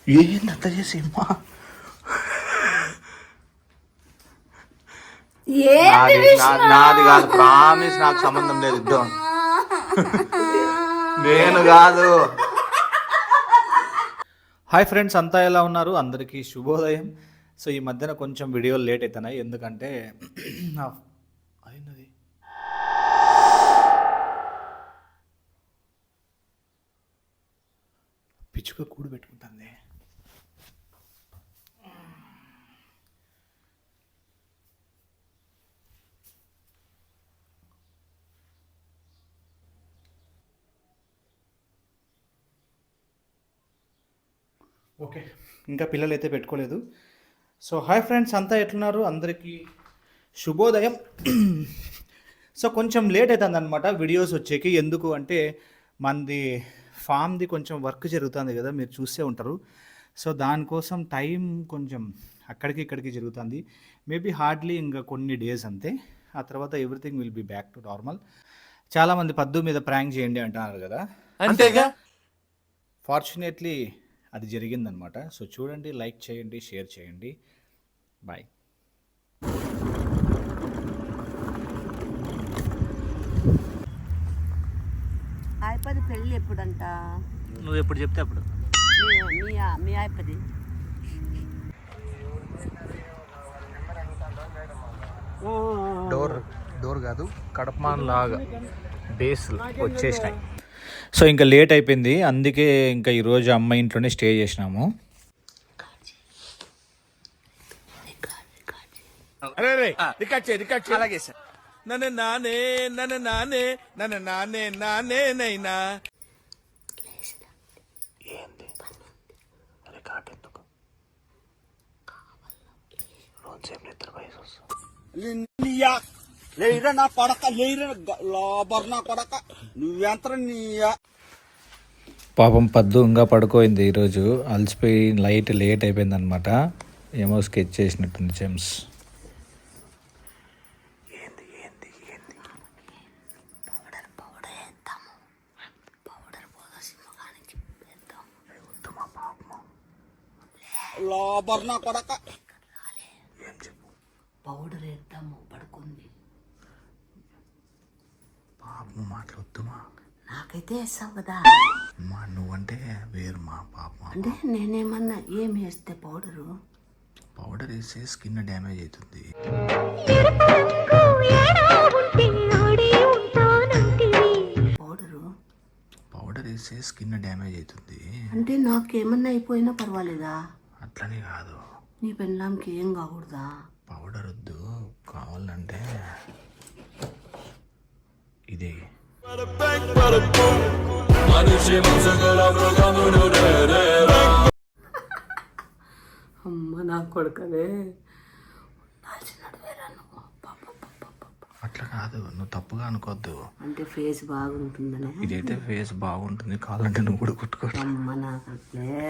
ఏంది అత్త చేసి అమ్మా నాది కాదు, ప్రామిస్, నాకు సంబంధం లేదు. ఇద్దాం నేను కాదు. హాయ్ ఫ్రెండ్స్, అంతా ఎలా ఉన్నారు? అందరికీ శుభోదయం. సో ఈ మధ్యన కొంచెం వీడియోలు లేట్ అవుతున్నాయి, ఎందుకంటే అయినది పిచ్చుక కూడు పెట్టుకుంటుంది. ఓకే, ఇంకా పిల్లలు అయితే పెట్టుకోలేదు. సో హాయ్ ఫ్రెండ్స్, అంతా ఎట్లున్నారు? అందరికీ శుభోదయం. సో కొంచెం లేట్ అవుతుంది అనమాట వీడియోస్ వచ్చేకి. ఎందుకు అంటే మనది ఫామ్ది కొంచెం వర్క్ జరుగుతుంది కదా, మీరు చూసే ఉంటారు. సో దానికోసం టైం కొంచెం అక్కడికి ఇక్కడికి జరుగుతుంది. మేబీ హార్డ్లీ ఇంకా కొన్ని డేస్ అంతే, ఆ తర్వాత everything will be back to normal. చాలామంది పద్దు మీద ప్రాంక్ చేయండి అంటున్నారు కదా, అంతేగా. ఫార్చునేట్లీ అది జరిగిందనమాట. సో చూడండి, లైక్ చేయండి, షేర్ చేయండి. బాయ్. ఆయపది పెళ్ళి ఎప్పుడంట? నువ్వు ఎప్పుడు చెప్తే అప్పుడు. మీ ఆయపది డోర్ కాదు, కడపమాన్ లాగా బేస్ వచ్చేసినాయి. సో ఇంకా లేట్ అయిపోయింది, అందుకే ఇంకా ఈరోజు అమ్మ ఇంట్లోనే స్టే చేసినాము. అలాగే సార్. నన్ను నానే నన్ను నానే నన్ను నానే నానే నైనా ఏంది రికార్డ్ ఎందుకు? రోజుసేపు నిద్ర వయసు వస్తుంది. లేరా నా కొడక, లేరా లోబర్ నా కొడక, నువ్వెంత నీయా. పాపం పద్దు ఇంకా పడుకోయింది ఈరోజు, అలసిపోయి లేట్ అయిపోయింది అనమాట. ఏమో స్కెచ్ చేసినట్టుంది జెమ్స్. లోబర్ నా కొడక, పౌడర్ వేద్దాము, పడుకుంది. పాపం మాట్లాడొద్దుమా, నాకైతే వేస్తావు కదా. మా నువ్వంటే వేరు మా పాప. అంటే నేనేమన్నా ఏం వేస్తే పౌడర్ వేస్తే స్కిన్ డ్యామేజ్ అవుతుంది. పౌడర్ వేస్తే స్కిన్ డ్యామేజ్ అవుతుంది. అంటే నాకేమన్నా అయిపోయినా పర్వాలేదా? అట్లనే కాదు, నీ పెళ్ళాంకి ఏం కాకూడదా? పౌడర్ వద్దు, కావాలంటే ఇదే. అమ్మ నా కొడుకనే. అట్లా కాదు, నువ్వు తప్పుగా అనుకోవద్దు. అంటే ఫేస్ బాగుంటుందనే. ఇదైతే ఫేస్ బాగుంటుంది, కావాలంటే నువ్వు కూడా కుట్టుకో. అమ్మ నాకట్లే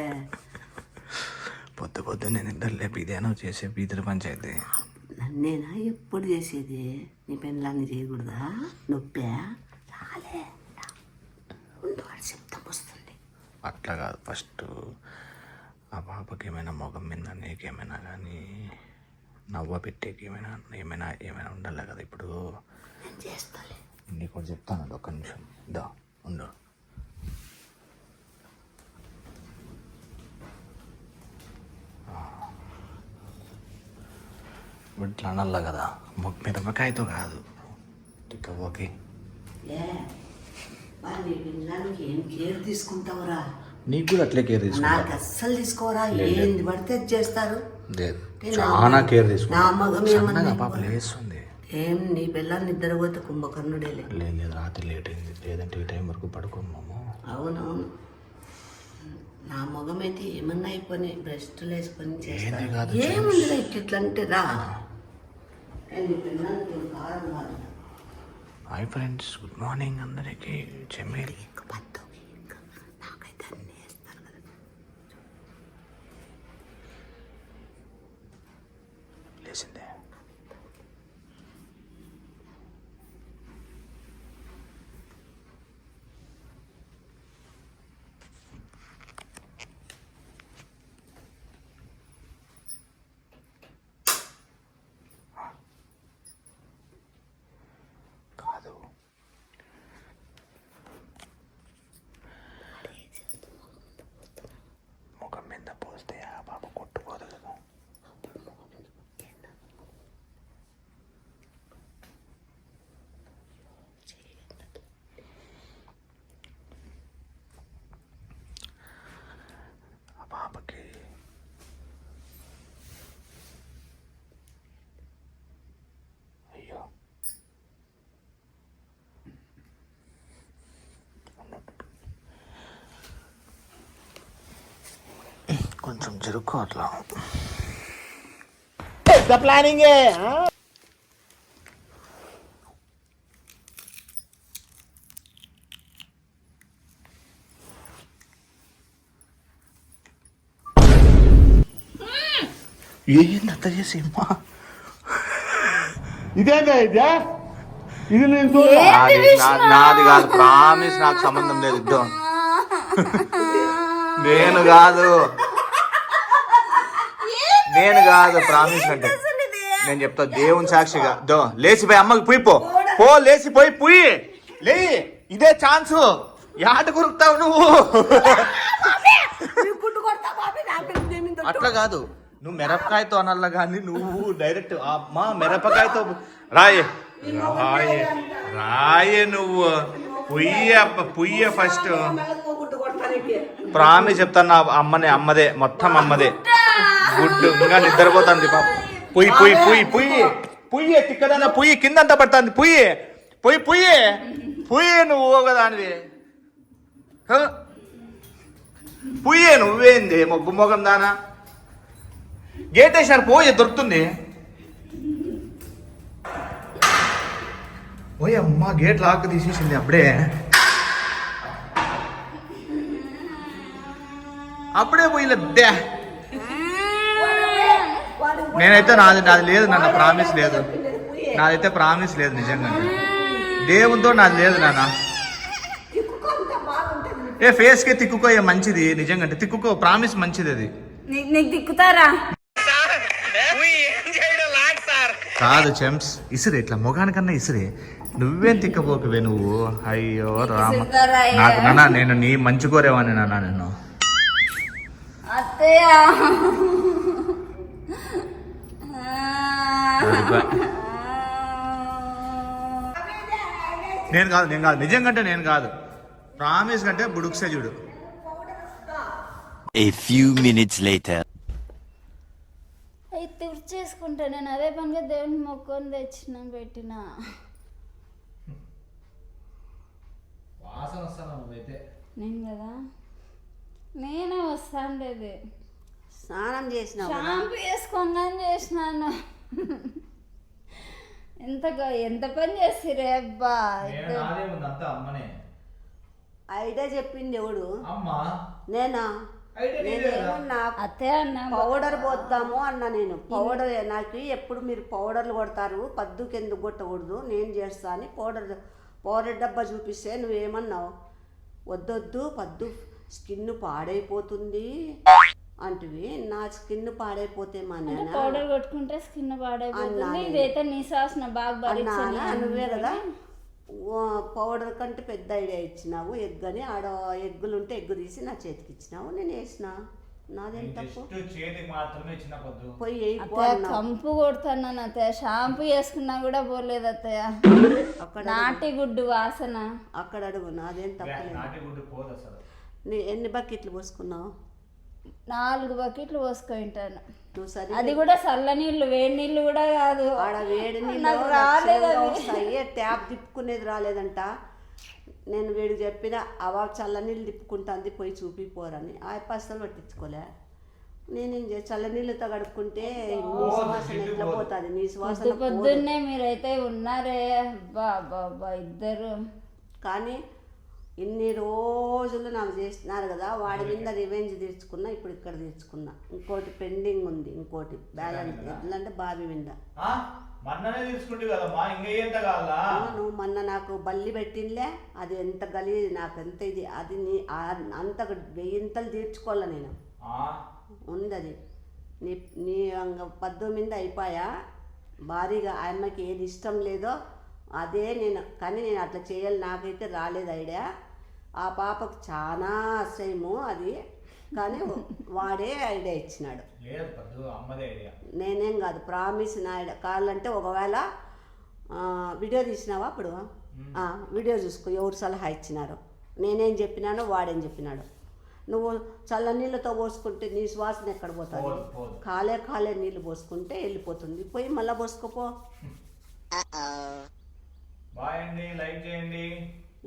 పొద్దు నేను ఇద్దరు లేపు ఇదేనో చేసే ఇద్దరు పంచాయతీ. నన్నేనా ఎప్పుడు చేసేది? నీ పెళ్ళాన్ని చేయకూడదా? నొప్పే చాలే ఉండవాడు, శబ్దం వస్తుంది. అట్లా కాదు, ఫస్ట్ ఆ పాపకి ఏమైనా మొగం మీద నీకేమైనా కానీ నవ్వ పెట్టేకి ఏమైనా ఉండాలి కదా. ఇప్పుడు నేను చేస్తాలే, నీకు ఒకటి చెప్తాను, ఒక్క నిమిషం దా ఉండు. ఇట్లా అనాల కదా, మిరపకాయతో కాదు. ఓకే, నీ పెళ్ళానికి ఏం కేర్ తీసుకుంటావురా? నీకు కూడా అట్లే కేర్ తీసుకుంటా. నాకు అస్సలు తీసుకోరా, ఏంది పడితే చేస్తారు. చాలా కేర్ తీసుకుంటా. నా మగం ఏమన్నా పాప లేస్తుంది. ఏం నీ పిల్లల్ని ఇద్దరు పోతే కుంభకర్ణుడే. లేదు, రాత్రి లేట్ అయింది, లేదంటే ఈ టైం వరకు పడుకోమాము. అవునవును, నా మగం అయితే ఏమన్నా అయిపోయి బ్రెస్ట్లు వేసుకొని చేస్తాను. ఏముంది ఇట్లా అంటే రా. హాయ్ ఫ్రెండ్స్, గుడ్ మార్నింగ్ అందరికీ. చెమ్మేలి నాకైతే అన్నీ వేస్తారు కదా. లేచిందే. కొంచెం జరుక్కో అట్లా. ప్లానింగే. ఏంది అత్త చేసి అమ్మా? ఇదేగా ఇదే ఇది నేను నాది కాదు, ప్రామిస్, నాకు సంబంధం లేదు. ఇద్దాం, నేను కాదు ప్రామిస్ అంటే. నేను చెప్తా దేవుని సాక్షిగా. దో లేచిపోయి అమ్మకి పుయ్యి పో లేచిపోయి పుయ్యి లే. ఇదే ఛాన్స్. యాట కురుకుతావు నువ్వు. అట్లా కాదు, నువ్వు మిరపకాయతో అనాల కానీ నువ్వు డైరెక్ట్ అమ్మా మిరపకాయతో రాయే నువ్వు పుయ్య ఫస్ట్. ప్రామిస్ చెప్తాను, నా అమ్మదే మొత్తం అమ్మదే. గుడ్డు ఇంకా నిద్రపోతుంది పాప. పుయ్యి తిక్కదన్న పుయ్యి కిందంతా పడుతుంది. పుయ్యి నువ్వు ఒకదానివి. పుయ్యే నువ్వేంది మొగ్గు మొగం దానా? గేట్ వేసినారు పోయే దొరుకుతుంది. ఓయ్ అమ్మా గేట్ లాక్ తీసేసింది అప్పుడే పోయిలద్దే. నేనైతే నాది లేదు నాన్న, ప్రామిస్ లేదు. నాదైతే ప్రామిస్ లేదు నిజంగా. దేవునితో నాది లేదు నాన్న. ఫేస్ కి తిక్కుకో మంచిది నిజంగా. తిక్కుకో, ప్రామిస్ మంచిది అది. నీకు దిక్కుతారా కాదు చెంప్స్, ఇసురే ఇట్లా మొగానికన్నా ఇసురే. నువ్వేం తిక్కపోకువే నువ్వు. అయ్యో రామ, నాకు నాన్న నేను నీ మంచి కోరేవాని నాన్న. నేను నేను కాదు నిజంగా నేను కాదు. ప్రామిస్ కంటే బుడుక్సే చూడు. A few minutes later. అవి తుడిచేసుకుంటా. నేను అదే పనిగా దేవుని మొక్కుని తెచ్చిన పెట్టిన. నేను కదా, నేనే వస్తాండేది. స్నానం చేసిన షాంపూ వేసుకొని చేసినాను. ఎంత పని చేసిరే అబ్బా. ఐడియా చెప్పింది ఎవడు? నేనా? నేనేమన్నా పౌడర్ పోద్దాము అన్నా. నేను పౌడర్ నాకు ఎప్పుడు మీరు పౌడర్లు కొడతారు, పద్దుకి ఎందుకు కొట్టకూడదు, నేను చేస్తా అని పౌడర్ డబ్బా చూపిస్తే నువ్వేమన్నావు? వద్దొద్దు పద్దు స్కిన్ పాడైపోతుంది అంటివి. నా స్కిన్ పాడైపోతే మా నాన్న పౌడర్ కొట్టుకుంటే స్కిన్ పాడైపోతుంది. ఇదైతే నీ శ్వాసన బాగా నువ్వే కదా పౌడర్ కంటే పెద్ద ఐడియా ఇచ్చినావు. ఎగ్ అని ఆడ ఎగ్గులు ఉంటే ఎగ్గు తీసి నా చేతికి ఇచ్చినావు, నేను వేసిన. నాదేం తప్పు? పోయి కంపు కొడతాను అత్తయ్య. షాంపూ వేసుకున్నా కూడా పోలేదు అత్తయ్య. అక్కడ నాటి గుడ్డు వాసన. అక్కడ అడుగు, నాదేం తప్పు. ఎన్ని బకెట్లు పోసుకున్నావు? 4 బకెట్లు పోసుకుంటాను. అది కూడా చల్ల నీళ్ళు, వేడి నీళ్ళు కూడా కాదు. ఆడ వేడి నీళ్ళు రాలేదు, ట్యాప్ తిప్పుకునేది రాలేదంట. నేను వీడికి చెప్పిన అవ చల్ల నీళ్ళు తిప్పుకుంటుంది పోయి చూపిపోరని. ఆ అసలు పట్టించుకోలే. నేనేం చల్ల నీళ్ళతో కడుక్కుంటే నీ సువాసన ఎట్లా పోతుంది? నీ సువాసన పొద్దున్నే మీరైతే ఉన్నారే బాబా ఇద్దరు. కానీ ఇన్ని రోజులు నాకు చేస్తున్నారు కదా, వాడి మీద రివెంజ్ తీర్చుకున్నా. ఇప్పుడు ఇక్కడ తీర్చుకున్నా. ఇంకోటి పెండింగ్ ఉంది, ఇంకోటి బ్యాలెన్స్. ఎట్లా అంటే బాబీ మీద నువ్వు మొన్న నాకు బల్లి పెట్టిందిలే, అది ఎంత గలీజ్, నాకు ఎంత ఇది, అది నీ అంత 1000 తీర్చుకోవాల నేను. ఉంది అది నీ పద్దు మీద అయిపోయా భారీగా. ఆయమ్మకి ఏది ఇష్టం లేదో అదే నేను. కానీ నేను అట్లా చేయాలి, నాకైతే రాలేదు ఐడియా. ఆ పాపకు చాలా అసహ్యము అది, కానీ వాడే ఐడియా ఇచ్చినాడు. నేనేం కాదు, ప్రామిస్ నా ఐడియా. కావాలంటే ఒకవేళ వీడియో తీసినావా అప్పుడు? వీడియో చూసుకో ఎవరు సలహా ఇచ్చినారో. నేనేం చెప్పినానో వాడేం చెప్పినాడు. నువ్వు చల్ల నీళ్ళతో పోసుకుంటే నీ శ్వాసన ఎక్కడ పోతుంది? కాలే నీళ్ళు పోసుకుంటే వెళ్ళిపోతుంది. పోయి మళ్ళీ పోసుకోపో.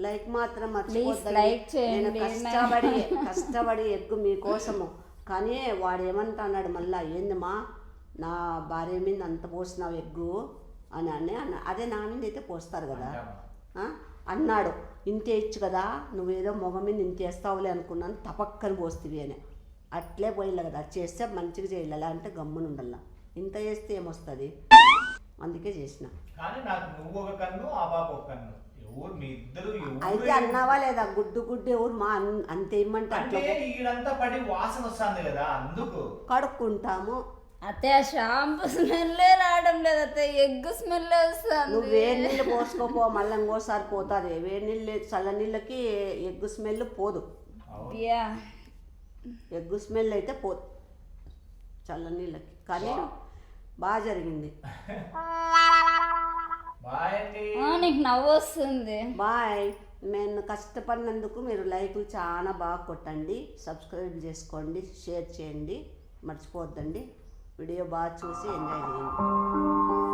లైక్ మాత్రం మర్చిపోద్దు. నేను కష్టపడి ఎగ్గు మీకోసము కానీ వాడు ఏమంటున్నాడు మళ్ళా, ఏందమ్మా నా భార్య మీద అంత పోసినావు ఎగ్గు అని అన్న. అదే నా మీద అయితే పోస్తారు కదా అన్నాడు. ఇంతే ఇచ్చు కదా, నువ్వేదో మొగ మీద ఇంతేస్తావులే అనుకున్నాను, తపక్కని పోస్తివి అని. అట్లే పోయిల్ల కదా, చేస్తే మంచిగా చేయాలి అంటే గమ్మున ఉండాల. ఇంత చేస్తే ఏమొస్తుంది, అందుకే చేసిన. కానీ నాకు నువ్వు ఒక కన్ను ఆ బాబు ఒక కన్ను, ఎవరు మీ ఇద్దరు అయితే అన్నావా లేదా, గుడ్డు ఎవరు మా అంతే ఇమ్మంటే అట్లా ఈడంతా పడి వాసన వస్తుంది కదా అందుకు కడుక్కుంటాము. అత్తయ్య షాంపూ స్మెల్లే రావడం లేదు అత్తయ్య, ఎగ్ స్మెల్ వస్తుంది. నువ్వు వేడి నీళ్ళు పోసుకోపో, మళ్ళీ ఇంకోసారి పోతుంది. వేడి నీళ్ళు చల్ల నీళ్ళకి ఎగ్గు స్మెల్ పోదు, ఎగ్గు స్మెల్ అయితే పోదు చల్ల నీళ్ళకి. కానీ బాగా జరిగింది. నీకు నవ్వు వస్తుంది. బాయ్. నేను కష్టపడినందుకు మీరు లైకులు చాలా బాగా కొట్టండి, సబ్స్క్రైబ్ చేసుకోండి, షేర్ చేయండి, మర్చిపోవద్దండి. వీడియో బాగా చూసి ఎంజాయ్ చేయండి.